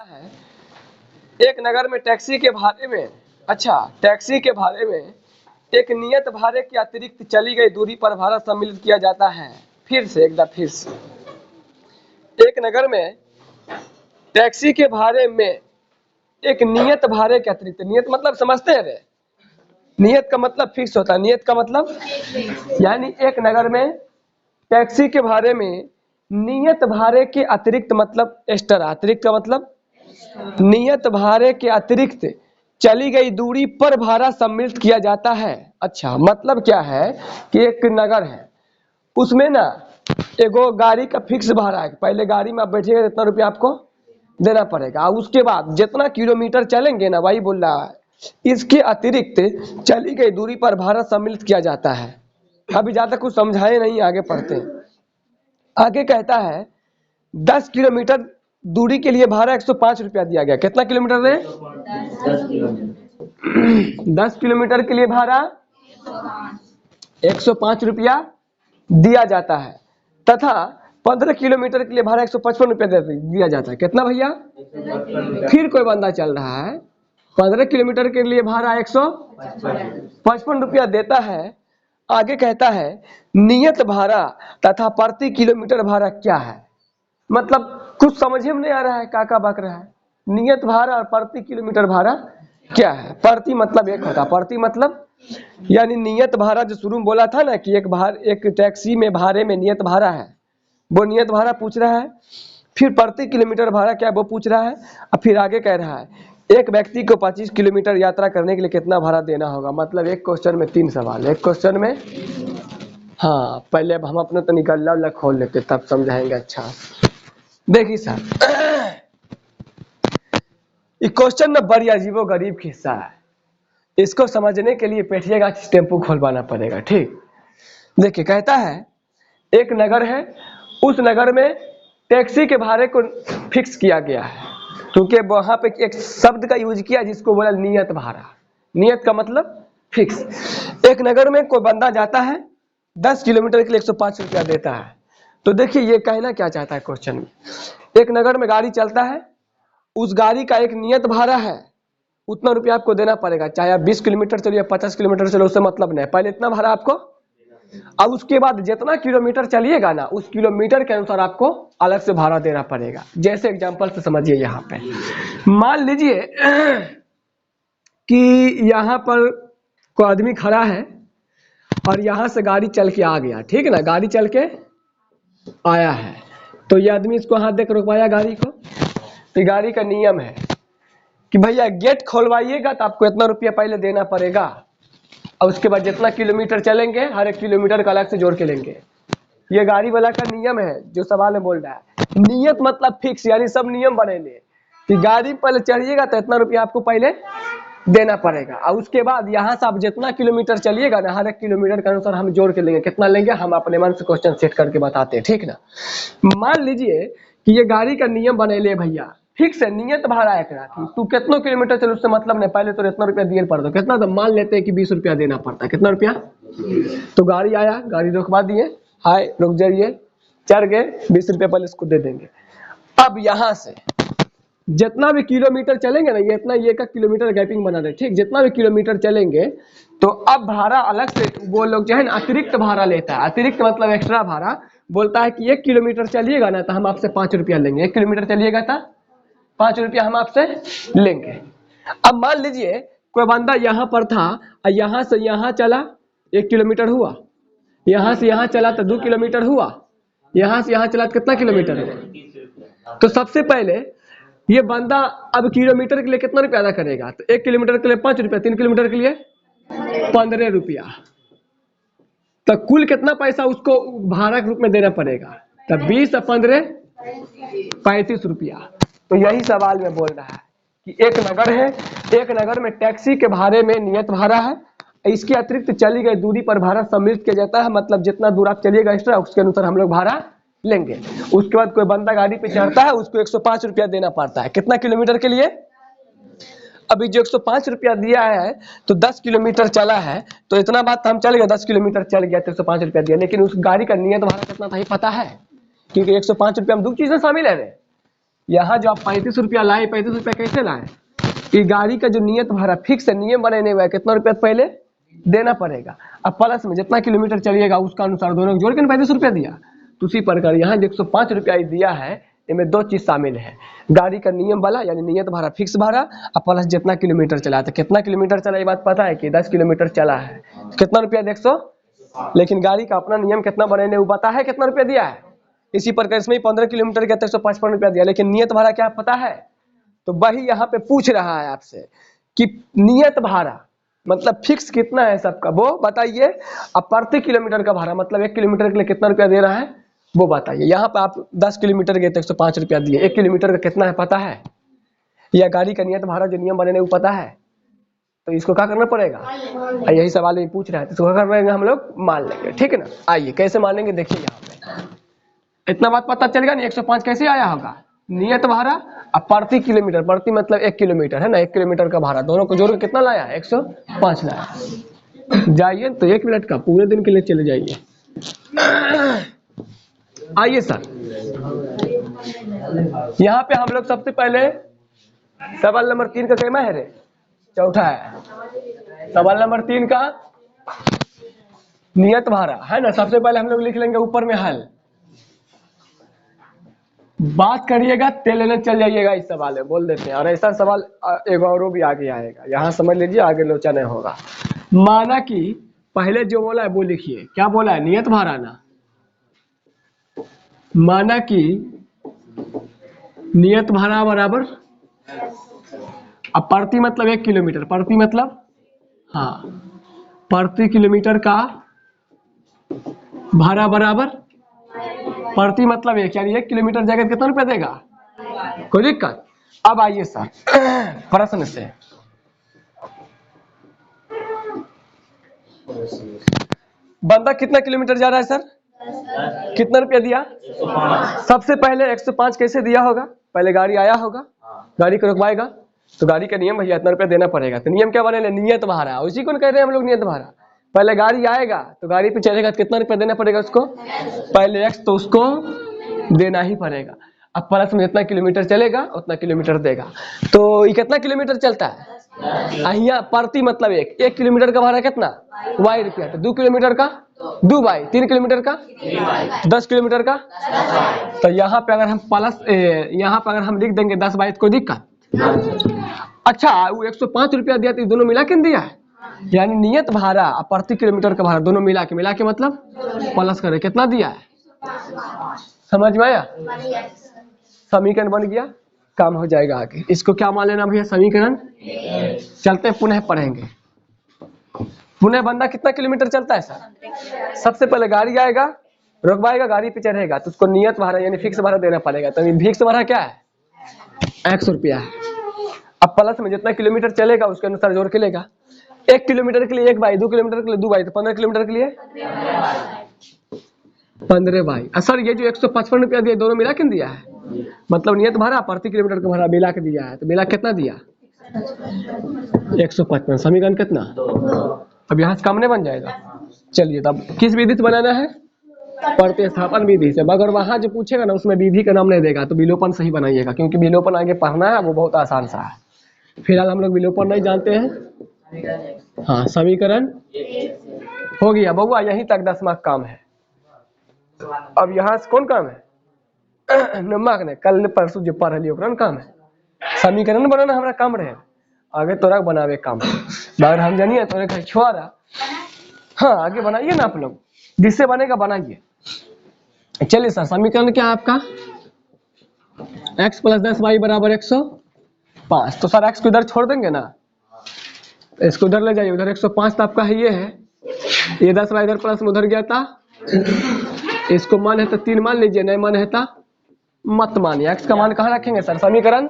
है एक नगर में टैक्सी के भाड़े में टैक्सी के भाड़े में एक नियत भाड़े के अतिरिक्त चली गई दूरी पर भाड़ा सम्मिलित किया जाता है। फिर से एक नगर में टैक्सी के भाड़े में एक नियत भाड़े के अतिरिक्त, नियत मतलब समझते हैं रे, नियत का मतलब फिक्स होता है, नियत का मतलब यानी एक नगर में टैक्सी के भाड़े में नियत भाड़े के अतिरिक्त मतलब एक्स्ट्रा, अतिरिक्त का मतलब नियत भाड़े के अतिरिक्त चली गई दूरी पर भाड़ा सम्मिलित किया जाता है। अच्छा, मतलब क्या है कि एक नगर है, उसमें ना एगो गाड़ी का फिक्स भाड़ा है, पहले गाड़ी में आप बैठिएगा इतना रुपया आपको देना पड़ेगा, उसके बाद जितना किलोमीटर चलेंगे ना, वही बोल रहा है, इसके अतिरिक्त चली गई दूरी पर भाड़ा सम्मिलित किया जाता है। अभी ज्यादा कुछ समझाए नहीं, आगे पढ़ते हैं। आगे कहता है 10 किलोमीटर दूरी के लिए भाड़ा 105 रुपया दिया गया। कितना किलोमीटर है? 10 किलोमीटर के लिए भाड़ा 105 रुपया दिया जाता है तथा 15 किलोमीटर के लिए भाड़ा 155 रुपया दिया जाता है। कितना भैया? फिर कोई बंदा चल रहा है 15 किलोमीटर के लिए भाड़ा 155 रुपया देता है। आगे कहता है नियत भाड़ा तथा प्रति किलोमीटर भाड़ा क्या है? मतलब कुछ समझ में नहीं आ रहा है, काका बक रहा है। नियत भाड़ा और प्रति किलोमीटर भाड़ा क्या है? प्रति मतलब एक होता, प्रति मतलब यानी नियत भाड़ा जो शुरू में बोला था ना कि एक टैक्सी में भाड़े में नियत भाड़ा है, वो नियत भाड़ा पूछ रहा है। फिर प्रति किलोमीटर भाड़ा क्या है वो पूछ रहा है। और फिर आगे कह रहा है एक व्यक्ति को 25 किलोमीटर यात्रा करने के लिए कितना भाड़ा देना होगा। मतलब एक क्वेश्चन में 3 सवाल, एक क्वेश्चन में। हाँ, पहले अब हम अपना तो निकल खोल लेते तब समझाएंगे। अच्छा देखिए सर, ये क्वेश्चन ना बड़ी अजीबो गरीब किस्सा है, इसको समझने के लिए बैठिएगा टेम्पो खोलवाना पड़ेगा। ठीक, देखिए कहता है एक नगर है, उस नगर में टैक्सी के भाड़े को फिक्स किया गया है, क्योंकि वहां पे एक शब्द का यूज किया जिसको बोला नियत भाड़ा। नियत का मतलब फिक्स। एक नगर में कोई बंदा जाता है 10 किलोमीटर के लिए 105 रुपया देता है। तो देखिए ये कहना क्या चाहता है क्वेश्चन में, एक नगर में गाड़ी चलता है, उस गाड़ी का एक नियत भाड़ा है, उतना रुपया आपको देना पड़ेगा, चाहे आप 20 किलोमीटर चलिए 50 किलोमीटर चलो, उससे मतलब नहीं, पहले इतना भाड़ा आपको। अब उसके बाद जितना किलोमीटर चलिएगा ना, उस किलोमीटर के अनुसार आपको अलग से भाड़ा देना पड़ेगा। जैसे एग्जांपल से समझिए, यहाँ पे मान लीजिए कि यहाँ पर कोई आदमी खड़ा है और यहाँ से गाड़ी चल के आ गया, ठीक है ना, गाड़ी चल के आया है, तो ये आदमी इसको हाथ देकर रुकवाया गाड़ी को। तो गाड़ी का नियम है कि भैया गेट खोलवाइएगा तो आपको इतना रुपया पहले देना पड़ेगा, और उसके बाद जितना किलोमीटर चलेंगे हर एक किलोमीटर का अलग से जोड़ के लेंगे। ये गाड़ी वाला का नियम है जो सवाल में बोल रहा है। नियत मतलब फिक्स, यानी सब नियम बने ले कि गाड़ी पहले चढ़िएगा तो इतना रुपया आपको पहले देना पड़ेगा, और उसके बाद यहाँ से आप जितना किलोमीटर चलिएगा ना, हर एक किलोमीटर के अनुसार हम जोड़ के लेंगे। कितना लेंगे हम अपने मन से क्वेश्चन सेट करके बताते हैं, ठीक ना। मान लीजिए कि ये गाड़ी का नियम बने ले भैया, फिक्स है, नियत भाड़ा एक राखी, तू कितना किलोमीटर चल उससे मतलब नहीं, पहले तो इतना रुपया दिए पड़ दो। कितना? तो मान लेते हैं कि 20 रुपया देना पड़ता है। कितना रुपया? तो गाड़ी आया, गाड़ी रुकवा दिए, हाय रुक जाइए, चढ़ गए, 20 रुपया पहले इसको दे देंगे। अब यहाँ से जितना भी किलोमीटर चलेंगे ना, ये इतना ये का किलोमीटर गैपिंग बना रहे, ठीक, जितना भी किलोमीटर चलेंगे तो अब भाड़ा अलग से वो लोग जो है ना अतिरिक्त भाड़ा लेता है। अतिरिक्त मतलब एक्स्ट्रा भाड़ा, बोलता है कि 1 किलोमीटर चलिएगा ना तो हम आपसे 5 रुपया लेंगे। 1 किलोमीटर चलिएगा तो 5 रुपया हम आपसे लेंगे। अब मान लीजिए कोई बंदा यहाँ पर था और यहाँ से यहाँ चला 1 किलोमीटर हुआ, यहाँ से यहाँ चला तो 2 किलोमीटर हुआ, यहाँ से यहाँ चला तो कितना किलोमीटर हुआ। तो सबसे पहले ये बंदा अब किलोमीटर के लिए कितना रुपया अदा करेगा? तो 1 किलोमीटर के लिए 5 रुपया, 3 किलोमीटर के लिए 15 रुपया, तो कुल कितना पैसा उसको भाड़ा के रूप में देना पड़ेगा? तो 20 और 15 35 रुपया। तो यही सवाल में बोल रहा है कि एक नगर है, एक नगर में टैक्सी के भाड़े में नियत भाड़ा है, इसके अतिरिक्त चली गई दूरी पर भाड़ा सम्मिलित किया जाता है। मतलब जितना दूर आप चलिएगा एक्स्ट्रा, उसके अनुसार हम लोग भाड़ा लेंगे। उसके बाद कोई बंदा गाड़ी पे चढ़ता है, उसको 105 रुपया देना पड़ता है। कितना किलोमीटर के लिए? अभी जो 105 रुपया दिया है तो 10 किलोमीटर चला है, तो इतना बात हम चल गए, 10 किलोमीटर चल गया तो 105 रुपया दिया, लेकिन उस गाड़ी का नियत भाड़ा कितना था ही पता है, क्योंकि 105 रुपया में 2 चीजें शामिल है। यहाँ जो आप 35 रुपया लाए, 35 रुपया कैसे लाए? कि गाड़ी का जो नियत भाड़ा फिक्स है, नियम बने हुआ है, कितना रुपया पहले देना पड़ेगा। अब प्लस में जितना किलोमीटर चलिएगा उसका अनुसार दोनों को जोड़ के 35 रुपया दिया। तो उसी प्रकार यहाँ 105 रुपया दिया है, इनमें दो चीज शामिल है, गाड़ी का नियम वाला यानी नियत भाड़ा फिक्स भाड़ा, और प्लस जितना किलोमीटर चला। तो कितना किलोमीटर चला ये बात पता है कि 10 किलोमीटर चला है, कितना रुपया 100। लेकिन गाड़ी का अपना नियम कितना बने वो पता है, कितना रुपया दिया है। इसी प्रकार इसमें 15 किलोमीटर के 155 रुपया दिया, लेकिन नियत भाड़ा क्या पता है? तो वही यहाँ पे पूछ रहा है आपसे कि नियत भाड़ा मतलब फिक्स कितना है सबका, वो बताइए। अब प्रति किलोमीटर का भाड़ा मतलब 1 किलोमीटर के लिए कितना रुपया दे रहा है वो बताइए। यहाँ पे आप 10 किलोमीटर गए तो 105 रुपया दिए, 1 किलोमीटर का कितना है पता है? या गाड़ी का नियत भाड़ा जो नियम बने वो पता है? तो इसको क्या करना पड़ेगा? यही सवाल ये पूछ रहा है, तो इसको क्या करेंगे हम लोग? मान लेंगे, ठीक है ना। आइए कैसे मानेंगे देखिए, यहाँ पे इतना बात पता चलेगा नहीं। 105 कैसे आया होगा? नियत भाड़ा अब प्रति किलोमीटर, प्रति मतलब 1 किलोमीटर है ना, 1 किलोमीटर का भाड़ा दोनों को जोड़ के कितना लाया? 105 लाया। जाइए तो 1 मिनट का पूरे दिन के लिए चले जाइए। आइए सर, यहाँ पे हम लोग सबसे पहले सवाल नंबर 3 का कैमा है रे? चौथा है सवाल नंबर 3 का नियत भाड़ा है ना। सबसे पहले हम लोग लिख लेंगे ऊपर में हल, बात करिएगा तेल लेने चल जाइएगा, इस सवाल में बोल देते हैं। और ऐसा सवाल एक और भी आगे आएगा, यहाँ समझ लीजिए, आगे लोचा नहीं होगा। माना कि पहले जो बोला है वो लिखिए, क्या बोला है? नियत भाड़ा ना। माना कि नियत भाड़ा बराबर, अब प्रति मतलब 1 किलोमीटर, प्रति मतलब हाँ प्रति किलोमीटर का भाड़ा बराबर प्रति मतलब 1, यानी 1 किलोमीटर जाएगा कितना रुपया देगा? कोई दिक्कत? अब आइए सर प्रश्न से, बंदा कितना किलोमीटर जा रहा है सर? कितना रुपया दिया? सबसे पहले 105 कैसे दिया होगा? पहले गाड़ी आया होगा, गाड़ी को रुकवाएगा तो गाड़ी का नियम भैया इतना रुपया देना पड़ेगा। तो नियम क्या बने? नियत भाड़ा, उसी को कह रहे हैं हम लोग नियत भाड़ा। पहले गाड़ी आएगा तो गाड़ी पे चलेगा तो कितना रुपया देना पड़ेगा उसको? पहले एक्स, तो उसको देना ही पड़ेगा। अब प्लस में जितना किलोमीटर चलेगा उतना किलोमीटर देगा। तो ये कितना किलोमीटर चलता है? यहाँ प्रति मतलब 1 किलोमीटर का भाड़ा कितना? वाई रुपया। तो 2 किलोमीटर का 2 बाई, 3 किलोमीटर का 10 किलोमीटर का। तो यहाँ पे अगर हम प्लस यहाँ पे अगर हम लिख देंगे 10 बाई, कोई दिक्कत? अच्छा, वो 105 रुपया दिया तो दोनों मिला के दिया है, यानी नियत भाड़ा और प्रति किलोमीटर का भाड़ा दोनों मिला के मतलब प्लस करे कितना दिया है। समझ में आया? समीकरण बन गया, काम हो जाएगा आगे। इसको क्या मान लेना भैया? समीकरण। चलते पुनः पढ़ेंगे। पुनः बंदा कितना किलोमीटर चलता है सर? सबसे पहले गाड़ी आएगा, रुकवाएगा, गाड़ी पे चढ़ेगा तो उसको नियत भाड़ा यानी फिक्स भाड़ा देना पड़ेगा। तो फिक्स भाड़ा क्या है? 100 रुपया है। अब प्लस में जितना किलोमीटर चलेगा उसके अनुसार जोड़ के लेगा। 1 किलोमीटर के लिए 1 बाई, 2 किलोमीटर के लिए 2 बाई, तो 15 किलोमीटर के लिए 15 बाई। सर ये जो 155 रुपया दिया दोनों मिला के दिया है, मतलब नियत भाड़ा प्रति किलोमीटर का भाड़ा मिला के दिया है। तो मिला कितना दिया? 155। समीकरण कितना? अब यहाँ से कम नहीं बन जाएगा। चलिए तब किस विधि से बनाना है? प्रतिस्थापन विधि से। मगर वहां जो पूछेगा ना उसमें विधि का नाम नहीं देगा, तो विलोपन सही बनाइएगा, क्योंकि विलोपन आगे पढ़ना है, वो बहुत आसान सा है। फिलहाल हम लोग विलोपन नहीं जानते हैं। हाँ, समीकरण हो गया बउआ, यहीं तक 10 मार्क काम है। अब यहाँ से कौन काम है? नमक ने कल परसों जो पढ़ लियो काम है। समीकरण बनाना हमारा काम रहे, आगे तोरा बनावे काम। मगर हम जानिए तोरे घर छुआरा। हाँ आगे बनाइए ना आप लोग, जिससे बनेगा बनाइए। चलिए सर, समीकरण क्या है आपका? x + 10 y बराबर 105। तो सर x को इधर छोड़ देंगे ना, इसको उधर ले जाइए, उधर 105 तो आपका है, ये 10 y इधर प्लस में उधर गया था। इसको मान है तो 3 मान लीजिए, नहीं मान है तो मत मानिए। x का मान कहाँ रखेंगे सर? समीकरण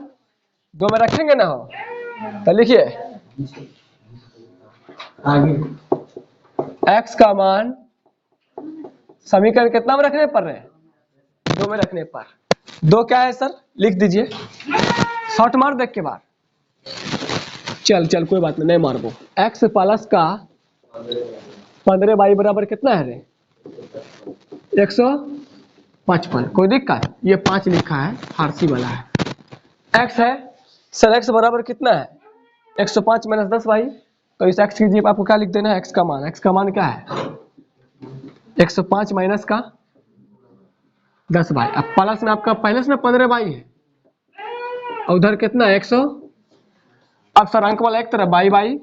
2 में रखेंगे ना हो। तो लिखिए x का मान समीकरण कितना में रखने पर है? 2 में रखने पर। 2 क्या है सर? लिख दीजिए, शॉर्ट मार देख के बाद। चल कोई बात नहीं मारबो। x प्लस का 15 y बराबर कितना है रे? 155। कोई दिक्कत? ये 5 लिखा है, फारसी वाला है। x है सर, x बराबर कितना है 105 माइनस 10 भाई। तो इस x की जगह आपको क्या लिख देना है, x का मान। x का मान क्या है 105 माइनस का 10 भाई। अब प्लस में आपका पहले से ना 15 भाई है और उधर कितना 100। अब सर अंक वाला एक तरफ बाई बाई,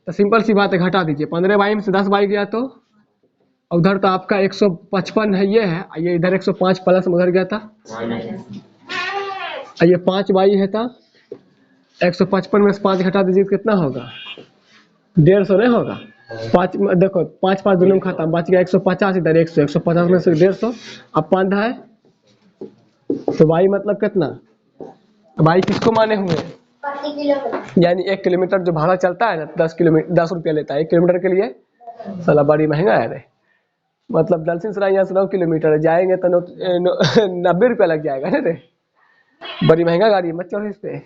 तो सिंपल सी बात है घटा दीजिए। 15 बाई में से 10 बाई गया तो उधर तो आपका 155 है, ये इधर 105 प्लस में उधर गया था, ये 5 बाई है था 155 में से 5 घटा दीजिए कितना होगा 150 नहीं होगा। 5 देखो 5 5 दोनों में खत्म, बच गया 150, इधर 100, 150 में से 150। अब 5 है तो बाई मतलब कितना, बाई किसको माने हुए, यानी 1 किलोमीटर जो भाड़ा चलता है ना 10 रुपया लेता है 1 किलोमीटर के लिए। साला बड़ी महंगा है रे, मतलब दलसिंह सराय यहाँ से 9 किलोमीटर जाएंगे तो 90 रुपया लग जाएगा ना रे, बड़ी महंगा गाड़ी, मत चढ़ो इस पे।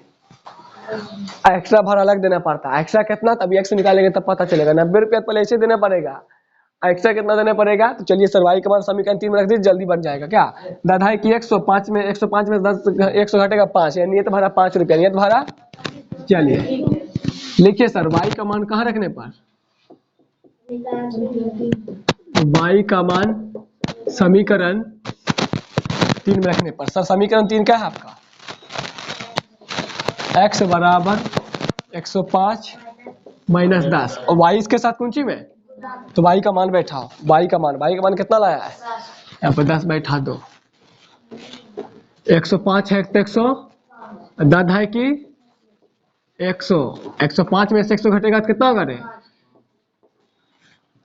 एक्स्ट्रा भाड़ा अलग देना पड़ता है। एक्स्ट्रा कितना, तभी एक्स निकालेंगे तब पता चलेगा। 90 रुपया पहले ऐसे देना पड़ेगा, एक्स्ट्रा कितना देना पड़ेगा। तो चलिए सर वाई का मान समीकरण 3 में रख दीजिए, जल्दी बन जाएगा। क्या दादा है कि 105 में 10 100 घटेगा 5, यानी नियत भाड़ा 5 रुपया नियत भाड़ा। चलिए लिखिए सर वाई का मान कहाँ रखने पर, वाई का मान समीकरण 3 में रखने पर। सर समीकरण 3 क्या है आपका, x बराबर 105 माइनस 10 और y इसके साथ कुंची में, तो y का मान बैठाओ। y का मान कितना लाया है, यहाँ पर 10 बैठा दो। 105 है तो 100, 10 है कि 100, 105 में से 100 घटेगा तो कितना होगा रे,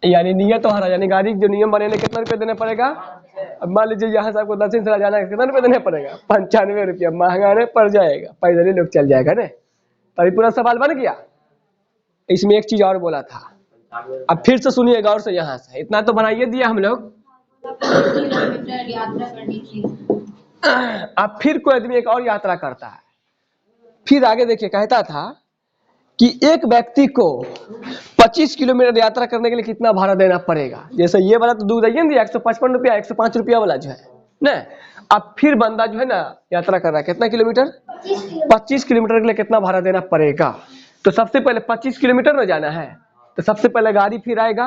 यानी नियत तो हरा, यानी गाड़ी जो नियम बने कितना रुपया देना पड़ेगा। अब मान लीजिए यहाँ से आपको दलसिंह सराय जाना है, कितना रुपया देना पड़ेगा 95 रुपया, महंगा नहीं पड़ जाएगा, पैदल ही लोग चल जाएगा ने। तभी पूरा सवाल बन गया। इसमें एक चीज और बोला था, अब फिर से सुनिए गौर से, यहाँ से इतना तो बनाइए दिया हम लोग। अब फिर कोई आदमी एक और यात्रा करता है, फिर आगे देखिए कहता था कि एक व्यक्ति को 25 किलोमीटर यात्रा करने के लिए कितना भाड़ा देना पड़ेगा। जैसे ये वाला तो दूर जाइए ना 155 रुपया, 105 रुपया वाला जो है ना। अब फिर बंदा जो है ना यात्रा कर रहा है कितना किलोमीटर, 25 किलोमीटर के लिए कितना भाड़ा देना पड़ेगा। तो सबसे पहले 25 किलोमीटर में जाना है, तो सबसे पहले गाड़ी फिर आएगा,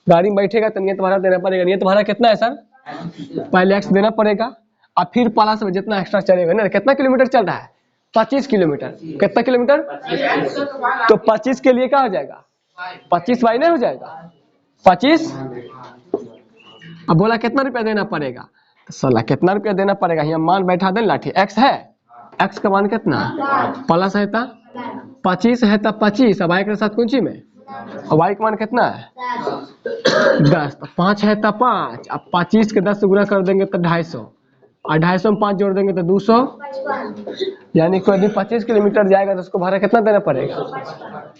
गाड़ी में बैठेगा तो नियत भाड़ा देना पड़ेगा। नियत भाड़ा कितना है सर, पहले एक्स देना पड़ेगा, और फिर प्लस में जितना एक्स्ट्रा चलेगा ना, कितना किलोमीटर चल रहा है 25 किलोमीटर, कितना किलोमीटर, तो 25 के लिए क्या हो जाएगा 25 बाई नहीं हो जाएगा 25। अब बोला कितना रुपया देना पड़ेगा, तो 16 कितना रुपया देना पड़ेगा, यहाँ मान बैठा दे लाठी, एक्स है, एक्स का मान कितना प्लस है था 25 है था 25, अब वाई के साथ कुंची में, और वाई का मान कितना है 10, तो 5 है था 5, अब 25 के 10 से गुणा कर देंगे तो 250, और 250 में 5 जोड़ देंगे तो 200, यानी कोई दिन 25 किलोमीटर जाएगा तो उसको भाड़ा कितना देना पड़ेगा।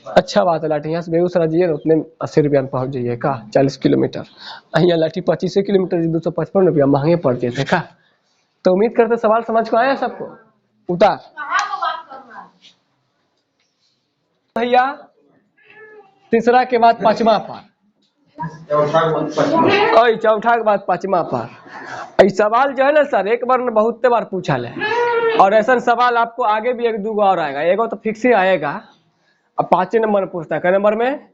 अच्छा बात है लाठी, यहाँ से बेगूसराय जाइए उतने 80 रुपया में पहुँच जाइए का 40 किलोमीटर, यहाँ लाठी 25 किलोमीटर 255 रुपया महंगे पड़ जाते का। तो उम्मीद करते सवाल समझ को आया सबको, उतार भैया। तीसरा के बाद पांचवा पर, चौथा के बाद पांचवा पर। ये सवाल जो है ना सर एक बार बहुत बार पूछा है, और ऐसा सवाल आपको आगे भी 1-2 और आएगा, एगो तो फिक्स ही आएगा। अब 5 नंबर में पूछता है, कै नंबर में,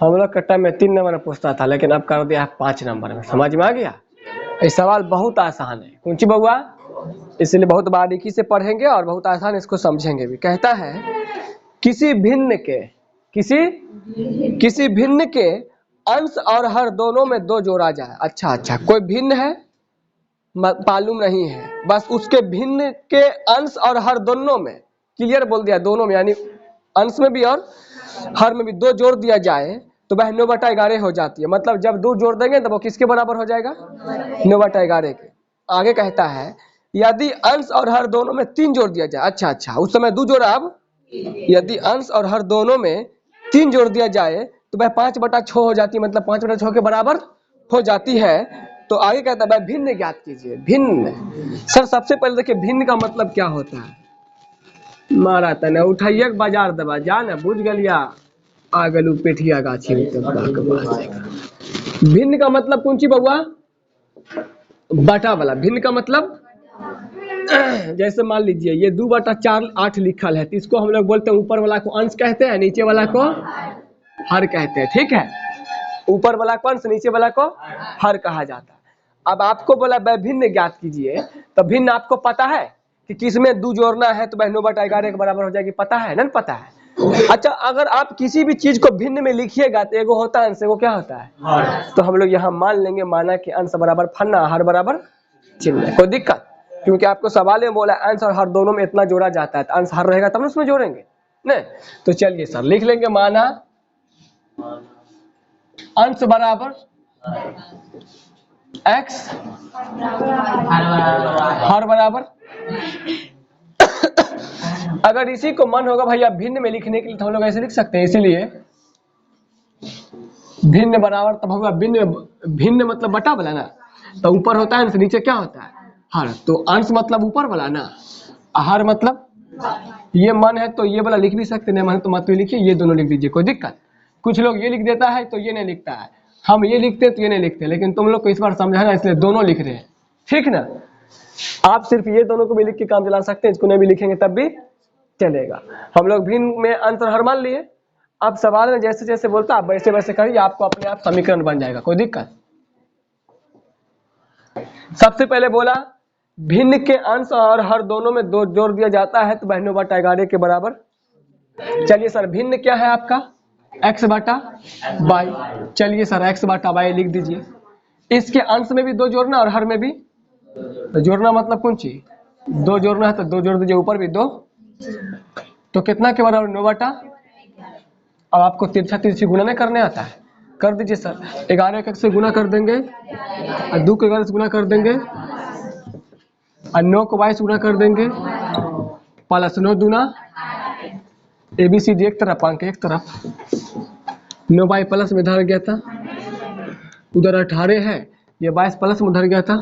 हम लोग के टाइम में 3 नंबर में पूछता था, लेकिन अब कर दिया है 5 नंबर में। समझ में आ गया, ये सवाल बहुत आसान है कुंची बउआ, इसलिए बहुत बारीकी से पढ़ेंगे और बहुत आसान इसको समझेंगे भी। कहता है किसी भिन्न के अंश और हर दोनों में 2 जोड़ा जाए। अच्छा कोई भिन्न है मालूम नहीं है, बस उसके भिन्न के अंश और हर दोनों में, क्लियर बोल दिया दोनों में, यानी अंश में भी और हर में भी 2 जोड़ दिया जाए तो वह 9/11 हो जाती है। मतलब जब 2 जोड़ देंगे तो वो किसके बराबर हो जाएगा 9/11 के। आगे कहता है यदि अंश और हर दोनों में 3 जोड़ दिया जाए। अच्छा उस समय 2 जोड़ा, अब यदि अंश और हर दोनों में 3 जोड़ दिया जाए तो वह 5/6 हो जाती है, मतलब 5/6 के बराबर हो जाती है। तो आगे कहता है वह भिन्न ज्ञात कीजिए। भिन्न सर सबसे पहले देखिए भिन्न का मतलब क्या होता है, मारा तने उठाइए बाजार दबा जा ना बुझ गलिया आ गलू पेठिया गाछी में। भिन्न का मतलब कौन ची बउआ, बटा वाला। भिन्न का मतलब जैसे मान लीजिए ये 2/4 8 लिखल है, तो इसको हम लोग बोलते हैं ऊपर वाला को अंश कहते हैं, नीचे वाला को हर कहते हैं। ठीक है, ऊपर वाला को अंश, नीचे वाला को हर कहा जाता है। अब आपको बोला वह भिन्न ज्ञात कीजिए, तो भिन्न आपको पता है कि किसमें 2 जोड़ना है तो वह 9/11 के बराबर हो जाएगी, पता है ना? पता है। अच्छा, अगर आप किसी भी चीज को भिन्न में लिखिएगा तो एगो होता है अंश, एगो क्या होता है? तो हम लोग यहाँ मान लेंगे, माना कि अंश बराबर फन्ना, हर बराबर चिन्ह। कोई दिक्कत? क्योंकि आपको सवाल में बोला अंश और हर दोनों में इतना जोड़ा जाता है, तो अंश हर रहेगा तब ना उसमें जोड़ेंगे नहीं। तो चलिए सर लिख लेंगे, माना अंश बराबर x, हर बराबर। अगर इसी को मन होगा भैया भिन्न में लिखने के लिए तो हम लोग ऐसे लिख सकते हैं, इसीलिए भिन्न बराबर तब होगा भिन्न, भिन्न मतलब बटा वाला ना, तो ऊपर होता है अंश, नीचे क्या होता है? हर। तो अंश मतलब ऊपर वाला ना, हर मतलब ये मन है तो ये वाला लिख भी सकते, नहीं मन तो मत लिखिए, ये दोनों लिख दीजिए, कोई दिक्कत? कुछ लोग ये लिख देता है तो ये नहीं लिखता है, हम ये लिखते तो ये नहीं लिखते, लेकिन तुम लोग को इस बार समझाना इसलिए दोनों लिख रहे हैं, ठीक ना? आप सिर्फ ये दोनों को भी लिख के काम चला सकते हैं, इसको नहीं भी लिखेंगे तब भी चलेगा। हम लोग भिन्न में अंश और हर मान लिए। अब सवाल में जैसे जैसे बोलता आप वैसे वैसे करिए, आपको अपने आप समीकरण बन जाएगा, कोई दिक्कत? सबसे पहले बोला भिन्न के अंश और हर दोनों में 2 जोड़ दिया जाता है तो 9/11 के बराबर। चलिए सर भिन्न क्या है आपका? x/y। चलिए सर x/y लिख दीजिए। इसके अंश में भी 2 जोड़ना और हर में भी, तो जोड़ना मतलब कौन चीज? 2 जोड़ना है तो 2 जोड़ दीजिए, ऊपर भी 2, तो कितना के बराबर? 9/। अब आपको तिरछा तिरछी गुना नहीं करने आता है, कर दीजिए सर। 11 को 1 से गुना कर देंगे और 2 को 11 से गुना कर देंगे और 9 को 22 से गुना कर देंगे, प्लस 9 दूना ABCD एक तरफ, अंक एक तरफ। 9 प्लस में धर गया था, उधर 18 है, ये 22 प्लस में धर गया था।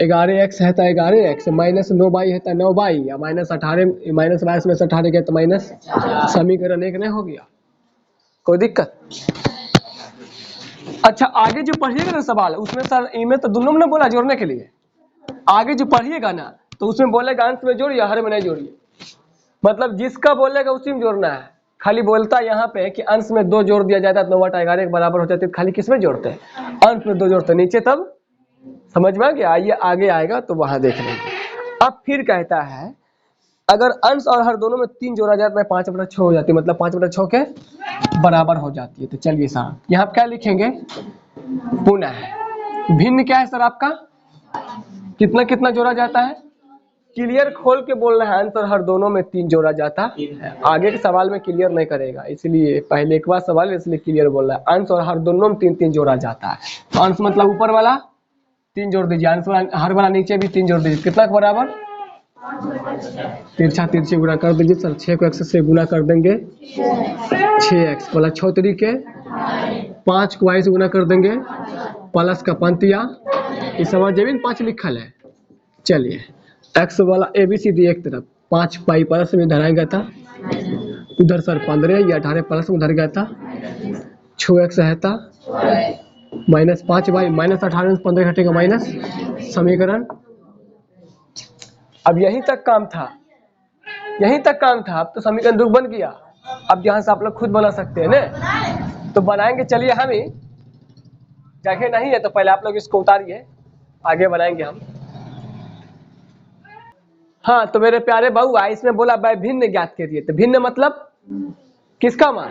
11x है तो 11x माइनस 9y है तो 9y, या माइनस 18 माइनस 22 में से 18 गया तो माइनस, समीकरण एक नहीं हो गया, कोई दिक्कत? अच्छा आगे जो पढ़िएगा ना सवाल, उसमें सर इनमें तो दोनों ने बोला जोड़ने के लिए, आगे जो पढ़िएगा ना तो उसमें बोलेगा अंश में जोड़िए, हर में नहीं जोड़िए, मतलब जिसका बोलेगा उसी में जोड़ना है। खाली बोलता यहाँ पे कि अंश में 2 जोड़ दिया जाता है 9/11 के बराबर हो जाती है, खाली किस में जोड़ते हैं? अंश में 2 जोड़ते हैं, नीचे तब समझ में आ गया? आइए आगे आएगा तो वहां देख लेंगे। अब फिर कहता है अगर अंश और हर दोनों में 3 जोड़ा जाता है 5/6 हो जाती है, मतलब 5/6 के बराबर हो जाती है। तो चलिए सर यहाँ क्या लिखेंगे? पुनः भिन्न क्या है सर आपका? कितना कितना जोड़ा जाता है? क्लियर खोल के बोल रहा है, अंश और हर दोनों में 3 जोड़ा जाता है। आगे के सवाल में क्लियर नहीं करेगा, इसलिए पहले एक बार सवाल इसलिए क्लियर बोल रहा है, अंश और हर दोनों में 3 जोड़ा जाता है। तो अंश मतलब ऊपर वाला 3 जोड़ दीजिए, अंश वाला हर वाला नीचे भी 3 जोड़ दीजिए, कितना के बराबर? तिरछा तिरछी गुना कर दीजिए सर, 6 को 1 से गुना कर देंगे 6x प्लस 6 तरीके, 5 को y से गुना कर देंगे प्लस का पंतिया, इस सवाल जमीन 5 लिखल है। चलिए x वाला ABCD एक तरफ, 5 पाई प्लस में धराया गया था, उधर सर 15 या 18 प्लस में धर गया था, 6x है था माइनस 5y, माइनस 18 में 15 घटेगा माइनस, समीकरण। अब यहीं तक काम था, यहीं तक काम था, अब तो समीकरण दुख बन गया। अब यहाँ से आप लोग खुद बना सकते हैं ना, तो बनाएंगे। चलिए हम ही, जगह नहीं है तो पहले आप लोग इसको उतारिए, आगे बनाएंगे हम। हाँ तो मेरे प्यारे बहुआ, इसमें बोला भाई भिन्न ज्ञात करिए, तो भिन्न मतलब किसका मान?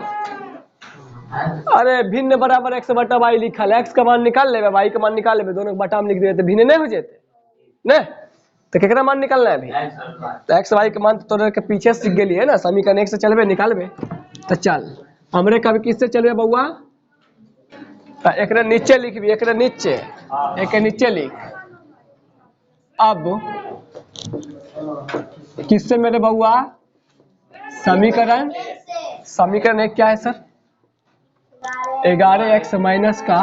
अरे भिन्न बराबर x/y लिखल है, x का मान निकाल ले, y का मान निकाल ले, दोनों के बटा में लिख देते, भिन्न नहीं हो जाते ने? तो केकरा मान निकालना है अभी? तो x y के मान तो तोरे के पीछे सीख गेली है ना, समीकरण 1 से चलबे निकालबे। तो चल हमरे का भी किससे चलबे बउआ? एक नीचे लिख भी, एक नीचे लिख। अब किससे मेरे बउआ? समीकरण, समीकरण 1 क्या है सर? 11x माइनस का,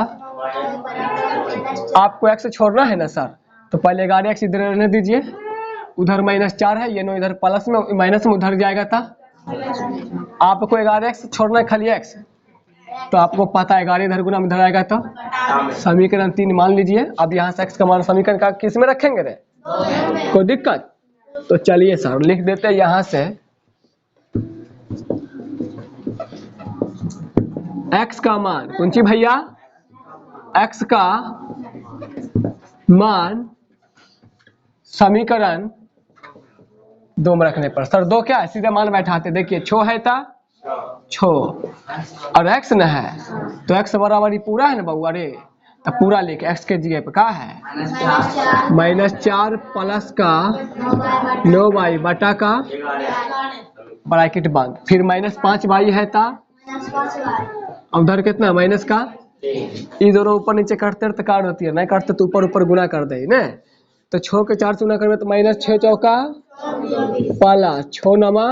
आपको x छोड़ना है ना सर, तो पहले 11x इधर रहने दीजिए, उधर -4 है, ये 9 इधर प्लस में माइनस में उधर जाएगा था। आपको 11x छोड़ना है खाली x, तो आपको पता है 11 इधर गुना में इधर आएगा, तो समीकरण 3 मान लीजिए। अब यहाँ से x का मान समीकरण का किस में रखेंगे रे? कोई दिक्कत? तो चलिए सर लिख देते हैं यहां से x का मान, कुंची भैया x का मान समीकरण 2 में रखने पर। सर 2 क्या है, सीधे मान बैठाते, देखिए छो है था छो और x न है तो x बराबर ही पूरा है ना बउआ रे, तो पूरा लिख x के जगह पे क्या है -4 प्लस का 9y बटा का ब्रैकेट बंद, फिर -5y है था उधर कितना माइनस का, ये दोनों ऊपर नीचे काटते तो काट होती है, नहीं काटते तो ऊपर ऊपर गुना कर दे ना, तो 6 के 4 से गुना करवे तो -6 चौका पाला 6 नमा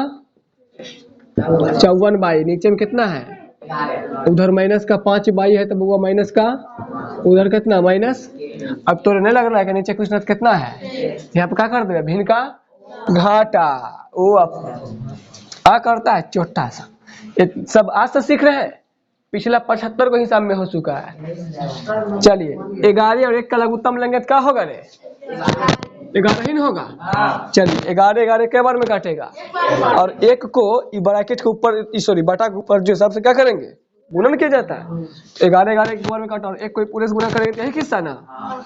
54 बाई, नीचे में कितना है उधर माइनस का 5 बाई है तो बुआ माइनस का उधर कितना माइनस। अब तो नहीं लग रहा है कि नीचे कुछ न कितना है, यहाँ पे क्या कर देगा भिन्न का घाटा, वो आ करता है छोटा सा। ये सब आज से सीख रहे हैं, पिछला 75 को हिसाब में हो चुका है। चलिए 11 और 1 का लघुत्तम लेंगे तो क्या होगा रे 11 ही होगा। चलिए 11 11 के बार में काटेगा और 1 को ब्रैकेट के ऊपर सॉरी बटा के ऊपर जो हिसाब से क्या करेंगे गुणन किया जाता है, 11 11 के बार में काटा और 1 को पूरे से गुना करेंगे तो एक हिस्सा ना,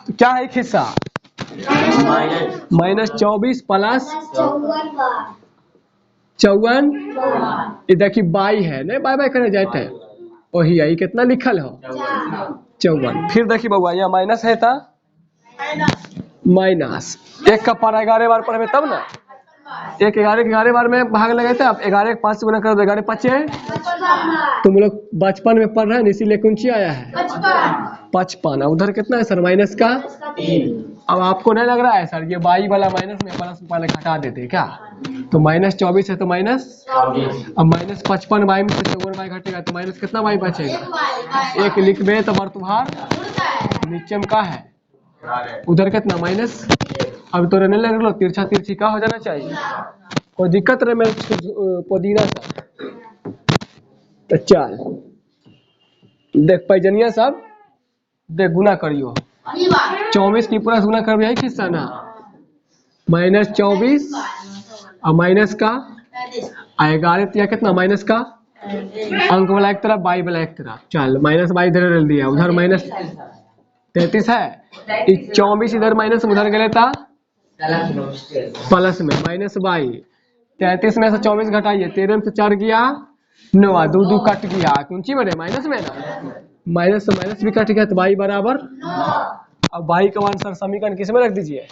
तो क्या है एक हिस्सा -24 प्लस 54, ये देखिए बाई है ना, बाई बाई करने जाते हैं वही है, कितना लिखल हो 54, फिर देखिए बउआ यहाँ माइनस है था माइनस 1 का पारा 11 बार पढ़े तब ना, 1 11 बार में भाग लगे थे, अब 11 5 से गुना कर दो 11 5 है, तुम लोग बचपन में पढ़ रहे हैं इसीलिए कुंची आया है 55, उधर कितना है सर माइनस का। अब आपको नहीं लग रहा है सर ये बाई वाला माइनस में प्लस पहले घटा देते क्या, तो -24 है तो माइनस, अब -55 बाई में से 54 बाई घटेगा तो माइनस कितना बाई बचेगा 1 लिख बे तो तुम्हार नीचे में का है उधर कितना माइनस। अब तो रहने लग लो तिरछा तिरछी का हो जाना चाहिए, कोई दिक्कत रहे मेरे पुदीना सा, तो चल देख पैजनिया सब देख गुना करियो 24 की पूरा गुना कर एक हिस्सा ना -24 और माइनस का 11 तिया कितना माइनस का अंक वाला एक तरफ बाई वाला एक तरफ, चल माइनस बाई इधर डाल दिया उधर -33 है, 24 इधर माइनस उधर गए था प्लस में माइनस बाई, 33 में से 24 घटाइए 13 में से 4 गया 9 2 2 कट गया कुंची में माइनस में ना, माइनस से माइनस भी कट गया तो बाई बराबर। अब बाई का मान सर समीकरण किस में रख दीजिए,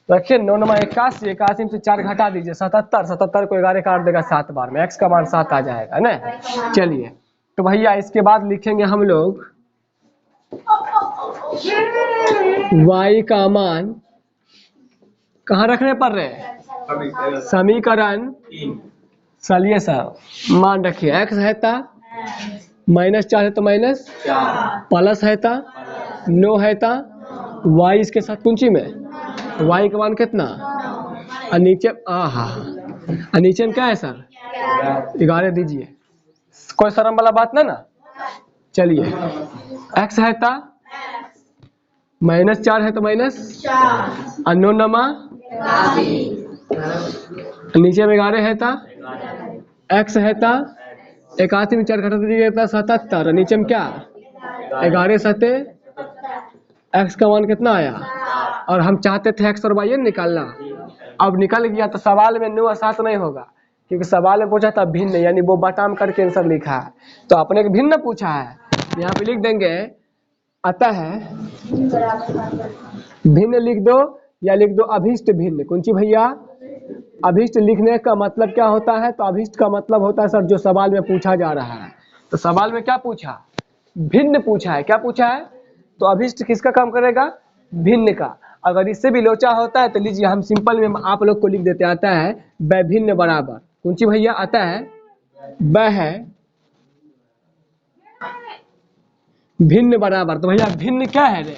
रखिए 9 9 81, 81 में से 4 घटा दीजिए 77, 77 को 11 काट देगा 7 बार में, x का मान 7 आ जाएगा ना। चलिए तो भैया इसके बाद लिखेंगे हम लोग y का मान कहाँ रखने पर रहे समीकरण, चलिए सर मान रखिए x है था -4 है तो माइनस प्लस है था 9 है था y इसके साथ कुंची में y का मान कितना और नीचे और नीचे में क्या है सर 11 दीजिए, कोई शर्म वाला बात ना ना। चलिए x है था -4 है तो माइनस और 9 नमा नीचे में 11 है था x है था 81 में 4 घटा दीजिएगा 77, नीचे में क्या 11 सते x का मान कितना आया, और हम चाहते थे x और y निकालना, अब निकल गया तो सवाल में 9 और 7 नहीं होगा क्योंकि सवाल में पूछा था भिन्न, यानी वो बटाम करके आंसर लिखा है तो अपने को भिन्न पूछा है, यहाँ पे लिख देंगे आता है भिन्न लिख दो या लिख दो अभिष्ट भिन्न, कुंची भैया अभिष्ट लिखने का मतलब क्या होता है, तो अभिष्ट का मतलब होता है सर जो सवाल में पूछा जा रहा है, तो सवाल में क्या पूछा भिन्न पूछा है, क्या पूछा है तो अभिष्ट किसका काम करेगा भिन्न का। अगर इससे भी लोचा होता है तो लीजिए हम सिंपल में आप लोग को लिख देते, आता है वैभिन्न बराबर कुंची भैया आता है वह है भिन्न बराबर, तो भैया भिन्न क्या है रे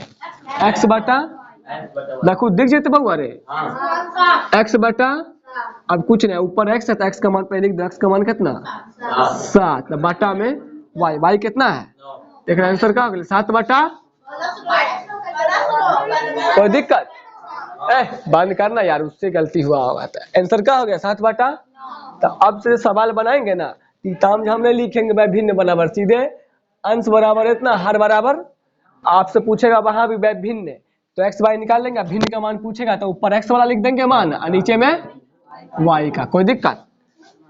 x बटा देखो दिख जाते बउआ रे x बटा, अब कुछ नहीं ऊपर x है तो x का मान पहले लिख दो, x का मान कितना 7 बटा में y, y कितना है देख रहे आंसर क्या हो गया 7 बटा, कोई दिक्कत बंद करना यार, उससे गलती हुआ होगा। तो आंसर क्या हो गया 7 बटा। तो अब से सवाल बनाएंगे ना, ताम झाम नहीं लिखेंगे भाई भिन्न बराबर, सीधे अंश बराबर इतना, हर बराबर। आपसे पूछेगा वहां भी भिन्न, तो एक्स वाई निकाल लेंगे। भिन्न का मान पूछेगा तो ऊपर एक्स वाला लिख देंगे मान, और नीचे में वाई का। कोई दिक्कत?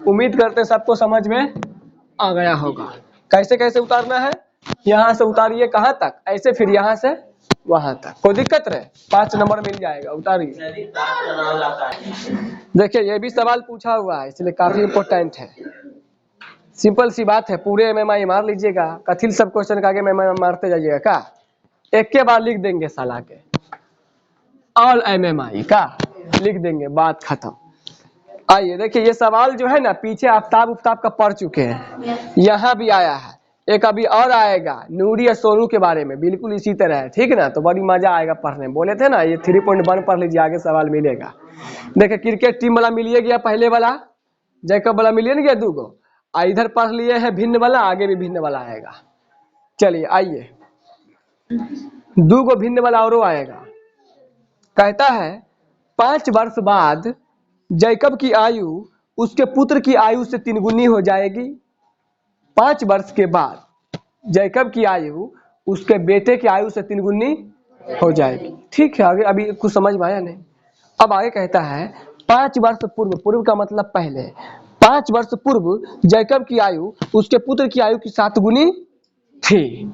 उम्मीद करते हैं सबको समझ में आ गया होगा। कैसे कैसे उतारना है, यहाँ से उतारिए कहाँ तक, ऐसे फिर यहाँ से वहां तक। कोई दिक्कत रहे 5 नंबर मिल जाएगा, उतारिए। देखिए ये भी सवाल पूछा हुआ है, इसलिए काफी इंपॉर्टेंट है। सिंपल सी बात है, पूरे एमएमआई मार लीजिएगा, कथिल सब क्वेश्चन का आगे एमएमआई मारते जाइएगा का, एक के बाद लिख देंगे साला के ऑल एमएमआई का लिख देंगे, बात खत्म। आइए देखिए ये सवाल जो है ना, पीछे आफ्ताब उफ्ताब का पढ़ चुके हैं, यहाँ भी आया है, एक अभी और आएगा नूरी या सोनू के बारे में, बिल्कुल इसी तरह है, ठीक ना। तो बड़ी मजा आएगा पढ़ने में। बोले थे ना ये 3.1 पढ़ लीजिए, आगे सवाल मिलेगा। देखिए क्रिकेट टीम वाला मिलिए गया, पहले वाला जैकब वाला मिलिए ना गया 2 गो, इधर पढ़ लिए है भिन्न वाला, आगे भी भिन्न वाला आएगा। चलिए आइए 2 गो भिन्न वाला और आएगा। कहता है 5 वर्ष बाद जैकब की आयु उसके पुत्र की आयु से 3 गुनी हो जाएगी। 5 वर्ष के बाद जैकब की आयु उसके बेटे की आयु से 3 गुनी हो जाएगी। ठीक है, आगे अभी कुछ समझ में आया नहीं। अब आगे कहता है 5 वर्ष पूर्व, पूर्व का मतलब पहले, 5 वर्ष पूर्व जैकब की आयु उसके पुत्र की आयु की 7 गुनी थी,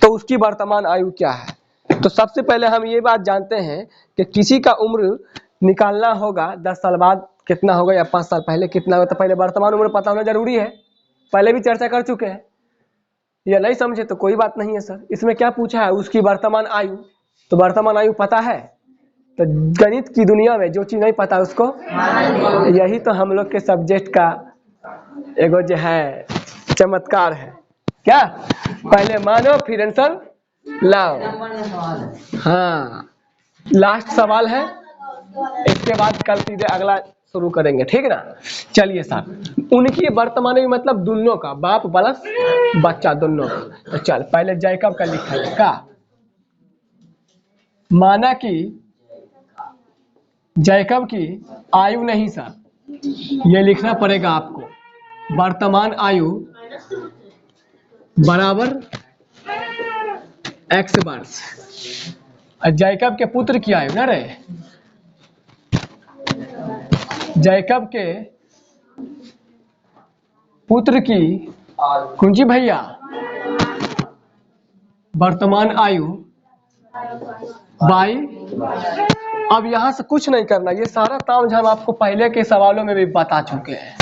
तो उसकी वर्तमान आयु क्या है। तो सबसे पहले हम ये बात जानते हैं कि किसी का उम्र निकालना होगा 10 साल बाद कितना होगा, या 5 साल पहले कितना होगा, तो पहले वर्तमान उम्र पता होना जरूरी है। पहले भी चर्चा कर चुके हैं, या नहीं समझे तो कोई बात नहीं है सर। इसमें क्या पूछा है, उसकी वर्तमान आयु, तो वर्तमान आयु पता है। तो गणित की दुनिया में जो चीज नहीं पता उसको, यही तो हम लोग के सब्जेक्ट का एगो जो है चमत्कार है। क्या पहले मानो फिर आंसर लाओ। हाँ लास्ट सवाल है, इसके बाद कल सीधे अगला शुरू करेंगे, ठीक ना। चलिए साहब, उनकी वर्तमान में मतलब दोनों का, बाप प्लस बच्चा दोनों का। तो चल पहले जैकब का लिखा है का, माना कि जैकब की आयु नहीं सर, ये लिखना पड़ेगा आपको, वर्तमान आयु बराबर x वर्ष, और जैकब के पुत्र की आयु ना रे, जैकब के पुत्र की कुंजी भैया वर्तमान आयु बाई। अब यहां से कुछ नहीं करना, ये सारा ताम झाम आपको पहले के सवालों में भी बता चुके हैं।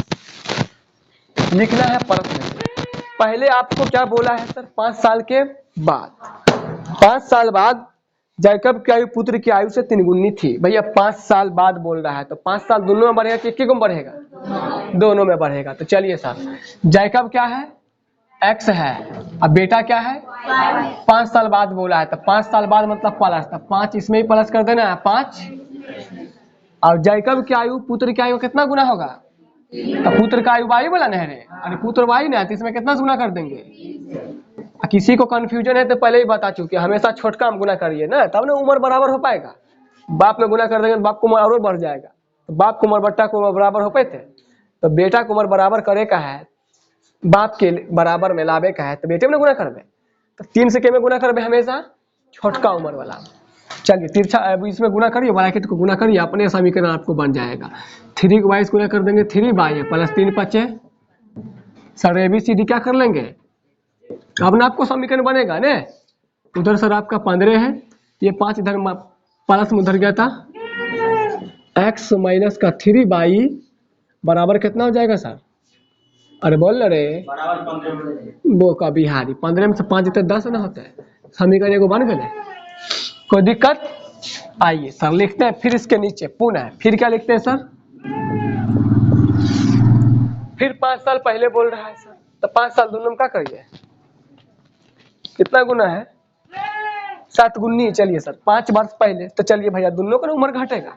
लिखना है प्रश्न, पहले आपको क्या बोला है सर, 5 साल के बाद, 5 साल बाद जैकब की आयु पुत्र की आयु से 3 गुनी थी। भैया 5 साल बाद बोल रहा है, तो 5 साल दोनों में बढ़ेगा कि एक में बढ़ेगा, दोनों में बढ़ेगा। तो चलिए साहब, जैकब क्या है x है, अब बेटा क्या है 5 साल बाद बोला है, तो 5 साल बाद मतलब प्लस, तो 5 इसमें ही प्लस कर देना है 5। और जैकब की आयु पुत्र की आयु कितना गुना होगा, तो पुत्र का आयु वाई बोला नहीं रे, अरे पुत्र वाई ना, तो इसमें कितना गुना कर देंगे। किसी को कंफ्यूजन है तो पहले ही बता चुके, हमेशा छोटका हम गुना करिए ना, तब ना उम्र बराबर हो पाएगा। बाप में गुना कर देंगे तो बाप को उम्र और बढ़ जाएगा, तो बाप को उम्र बट्टा को उम्र बराबर हो पाए थे, तो बेटा को उम्र बराबर करे का है, बाप के बराबर में लावे का है, तो बेटे में गुना कर दे, तो 3 से के में गुना कर दे हमेशा छोटका उम्र वाला। चलिए तिरछा इसमें गुना करिए, ब्रैकेट को गुना करिए, अपने समीकरण आपको बन जाएगा। 3 को वाई गुना कर देंगे 3 बाई प्लस 3 बचे सर, ABCD क्या कर लेंगे, अब ना आपको समीकरण बनेगा ने। उधर सर आपका 15 है, ये 5 इधर प्लस में उधर गया था, x माइनस का 3 बाई बराबर कितना हो जाएगा सर, अरे बोल रे वो का बिहारी, 15 में से 5 जितने 10 ना होता है, समीकरण एगो बन गए। कोई दिक्कत? आइए सर लिखते हैं फिर इसके नीचे पुनः, फिर क्या लिखते हैं सर, फिर 5 साल पहले बोल रहा है सर, तो 5 साल दोनों में क्या करिए, कितना गुना है 7 गुनी। चलिए सर 5 वर्ष पहले, तो चलिए भैया दोनों का उम्र घटेगा,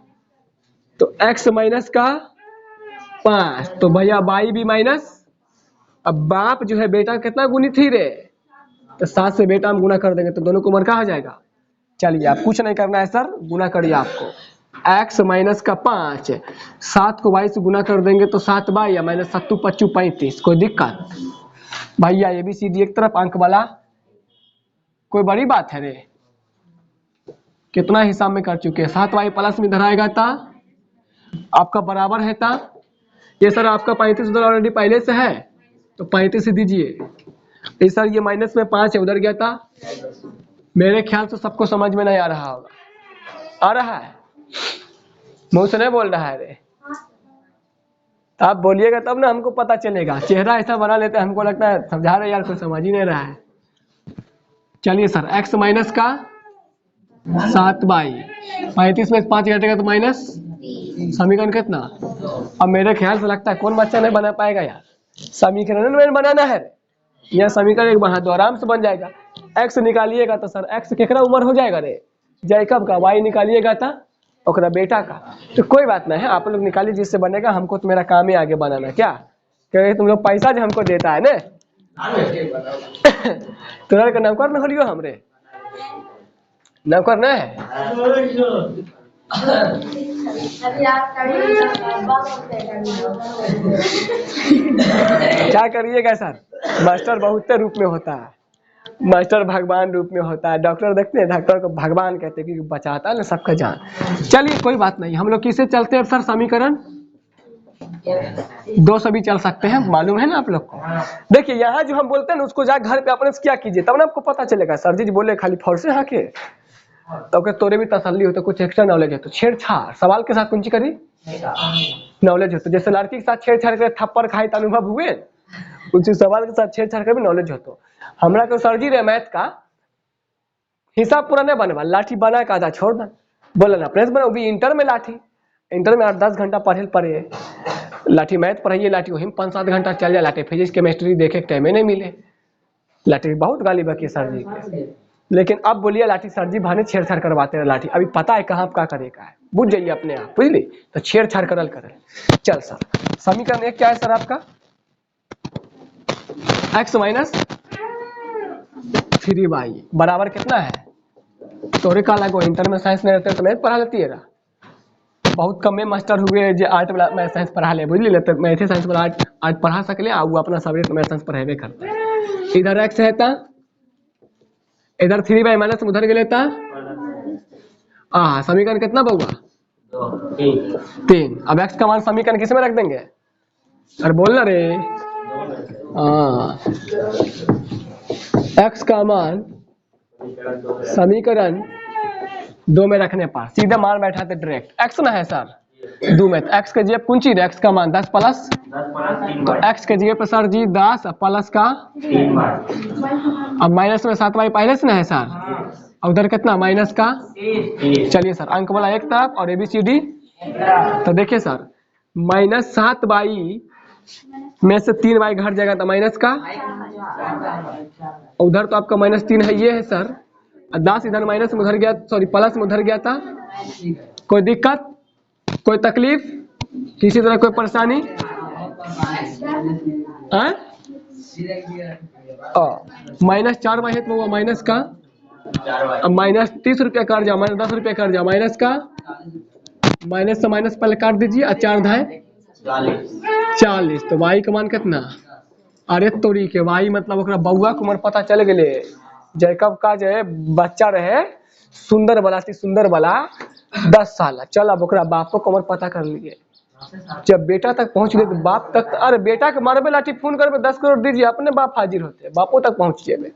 तो x माइनस का 5, तो भैया बाई भी माइनस, अब बाप जो है बेटा कितना गुनी थी रे, तो 7 से बेटा हम गुना कर देंगे, तो दोनों को उम्र क्या हो जाएगा। चलिए आप कुछ नहीं करना है सर, गुना करिए आपको, x माइनस का 5, 7 को y से गुना कर देंगे तो 7 बाई माइनस 7 25 35। कोई दिक्कत भैया? ये भी सीधी एक तरफ अंक वाला कोई बड़ी बात है रे? कितना हिसाब में कर चुके हैं। 7y प्लस में इधर आएगा था आपका बराबर है था ये सर आपका 35 उधर ऑलरेडी पहले से है तो 35 दीजिए। ये सर ये माइनस में 5 है उधर गया था। मेरे ख्याल से सबको समझ में नहीं आ रहा होगा। आ रहा है? मुंह से नहीं बोल रहा है रे? आप बोलिएगा तब ना हमको पता चलेगा। चेहरा ऐसा बना लेते हैं हमको लगता है समझा रहे यार कोई समझ ही नहीं रहा है। चलिए सर x माइनस का 7 बाई 35 में 5 घटेगा तो माइनस समीकरण कितना? अब मेरे ख्याल से लगता है कौन बच्चा नहीं बना पाएगा यार। समीकरण में बनाना है यह समीकरण एक बना तो आराम से बन जाएगा। x निकालिएगा तो सर x केकरा उम्र हो जाएगा रे? जैकब का। y निकालिएगा था ओकरा बेटा का। तो कोई बात नहीं है आप लोग निकालिए जिससे बनेगा। हमको तो मेरा काम ही आगे बनाना। क्या क्योंकि तुम लोग पैसा जो हमको देता है ना तुरंत का नौकर न होलियो हमरे नौकर न है। क्या करिएगा सर? मास्टर बहुत रूप में होता है। मास्टर भगवान रूप में होता है। डॉक्टर देखते हैं डॉक्टर को भगवान कहते हैं क्योंकि बचाता है ना सबका जान। चलिए कोई बात नहीं। हम लोग किससे चलते हैं सर? समीकरण 2 से भी चल सकते हैं। मालूम है ना आप लोग को? देखिए यहाँ जो हम बोलते हैं ना उसको जा घर पे अपने से क्या कीजिए तब ना आपको पता चलेगा। सर जी बोले खाली फौरसे हाँ के तो तोरे भी तसल्ली होता कुछ एक्स्ट्रा नॉलेज है तो छेड़छाड़ सवाल के साथ कुंची करी नॉलेज हो। तो जैसे लड़की के साथ छेड़छाड़ कर थप्पड़ खाए तो अनुभव हुए उसी सवाल के साथ छेड़छाड़ कर भी नॉलेज हो। तो हमरा को सर जी रे मैथ का हिसाब पूरा नहीं बनवा लाठी बना का आधा छोड़ दे बोला ना प्रेस बना भी इंटर में लाठी इंटर में 8-10 घंटा पढ़े लाठी मैथ पढ़ाइए लाठी वही 5-7 घंटा चल जाए लाठी फिजिक्स केमिस्ट्री देखे टाइम नहीं मिले। लाठी बहुत गाली बकी सर जी के। लेकिन अब बोलिए लाठी सर जी भाने छेड़छाड़ करवाते हैं लाठी अभी पता है कहाँ क्या करेगा है बुझ जाइए अपने आप बुझली। तो छेड़छाड़ करल करे। चल सर समीकरण 1 क्या है सर आपका? x माइनस 3y बराबर कितना है? तोरे का लगो इंटर में साइंस नहीं रहते तो मैथ पढ़ा लेती है। बहुत कम में मास्टर हुए जो आर्ट वाला मैं साइंस पढ़ा ले बुझ ले तो मैथे साइंस वाला आर्ट पढ़ा सकले आ वो अपना सब्जेक्ट में साइंस पढ़ाबे करते। इधर x है ता इधर 3y माइनस उधर गए ता समीकरण कितना बउआ? 3। अब x का मान समीकरण किस में रख देंगे? अरे बोलना रे। x का मान समीकरण 2 में रखने पर सीधा मान बैठाते डायरेक्ट। x ना है सर 2 में x के जगह कुंची x का मान 10 प्लस तो x के जगह पर सर जी 10 प्लस का 3 अब माइनस में 7y पहले से ना है सर और उधर कितना माइनस का। चलिए सर अंक वाला एक तरफ और ABCD। तो देखिए सर माइनस 7y में से 3y घट जाएगा तो माइनस का उधर तो आपका -3 है ये है सर 10 इधर माइनस में उधर गया सॉरी प्लस में उधर गया था। कोई दिक्कत कोई तकलीफ किसी तरह कोई परेशानी? -4y है तो माइनस का अब -30 रुपया काट जाओ -10 रुपया काट जाओ माइनस का माइनस से माइनस पहले काट दीजिए और 4 धाय 40 तो y का मान कितना? अरे तोरी के y मतलब ओकरा बउआ के उम्र पता चल गए। जैकब का जो है बच्चा रहे सुंदर वाला 10 साल। चल अब ओकरा बापो के उम्र पता कर लिए। जब बेटा तक पहुंच गए तो बाप तक अरे बेटा के मारबे लाठी फोन करबे 10 करोड़ दीजिए अपने बाप हाजिर होते बापो तक पहुंच जाए।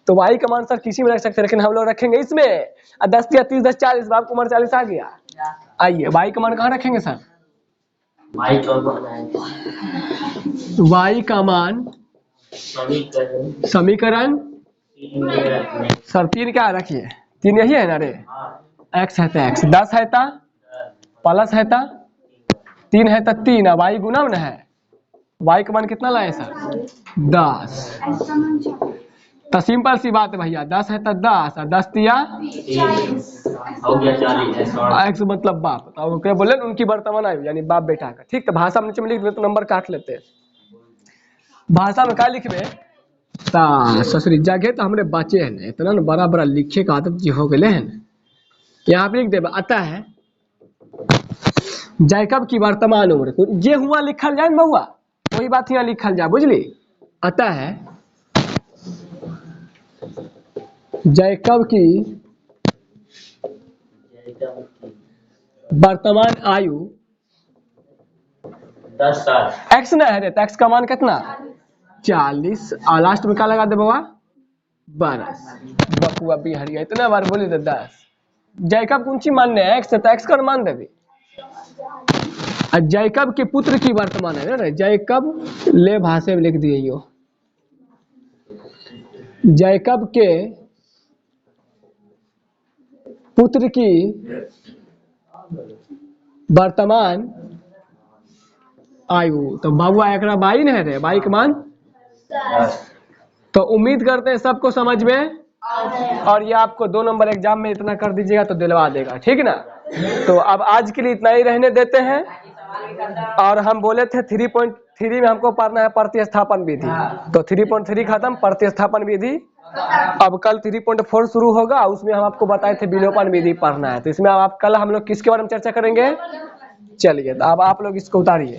तो y का मान सर किसी में रख सकते लेकिन हम लोग रखेंगे इसमें 10 या 30 10 40 बाप की उम्र 40 आ गया। आइए y का मान कहाँ रखेंगे सर? y का मान समीकरण सर 3 क्या रखिए 3 यही है ना रे x है तो x 10 है ता प्लस है ता 3 है ता 3 अब y गुना में है y का मान कितना लाए सर 10। तो सिंपल सी बात है भैया 10 है तो 10 और 10 तिया हो गया 40 x मतलब बाप। तो क्या बोले उनकी वर्तमान आयु यानी बाप बेटा का। ठीक तो भाषा में नीचे में लिख दे तो नंबर काट लेते हैं। भाषा में क्या लिखबे ससुरी जगह तो हमरे बचे है ना इतना ना बड़ा लिखे का आदत जी हो गए है। यहाँ पे लिख देबे आता है जैकब की वर्तमान उम्र, तो ये हुआ लिखल जाए बउआ, वही बात यहाँ लिखल जाए, बुझली। अतः है जैकब की वर्तमान आयु 10 साल। एक्स ना है, तो एक्स का मान कितना 40, और लास्ट में क्या लगा दे बउआ 12। बकुआ बिहारिया इतना बार बोली तो 10। जैकब कौन सी मानने है एक्स, तो एक्स का मान देवी। और जैकब के पुत्र की वर्तमान है ना, जैकब ले भाषा में लिख दिए यो, जैकब के पुत्र की वर्तमान आयु, तो बाबुआ एक बाई है रे, बाई के मान। तो उम्मीद करते हैं सबको समझ में, और ये आपको 2 नंबर एग्जाम में इतना कर दीजिएगा तो दिलवा देगा, ठीक ना। तो अब आज के लिए इतना ही रहने देते हैं। और हम बोले थे 3.3 में हमको पढ़ना है प्रतिस्थापन विधि, तो 3.3 खत्म, प्रतिस्थापन विधि। अब कल 3.4 शुरू होगा, उसमें हम आपको बताए थे विलोपन विधि पढ़ना है। तो इसमें अब कल हम लोग किसके बारे में चर्चा करेंगे, चलिए तो अब आप लोग इसको उतारिए।